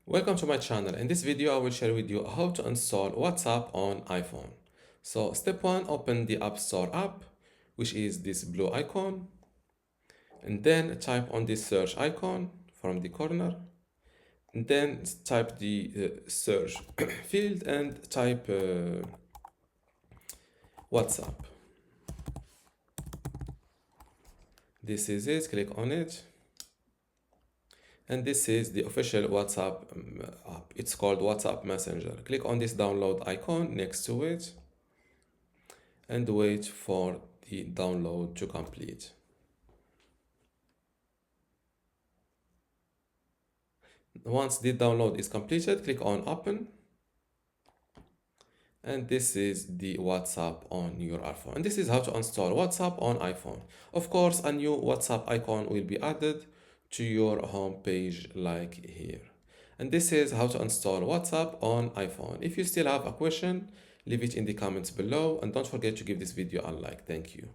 Welcome to my channel. In this video, I will share with you how to install WhatsApp on iPhone. So step one, open the App Store app, which is this blue icon, and then type on this search icon from the corner, and then type the search field and type WhatsApp. This is it, click on it. And this is the official WhatsApp app. It's called WhatsApp Messenger. Click on this download icon next to it and wait for the download to complete. Once the download is completed, click on open. And this is the WhatsApp on your iPhone. And this is how to install WhatsApp on iPhone. Of course, a new WhatsApp icon will be added to your home page like here. And this is how to install WhatsApp on iPhone. If you still have a question, leave it in the comments below and don't forget to give this video a like. Thank you.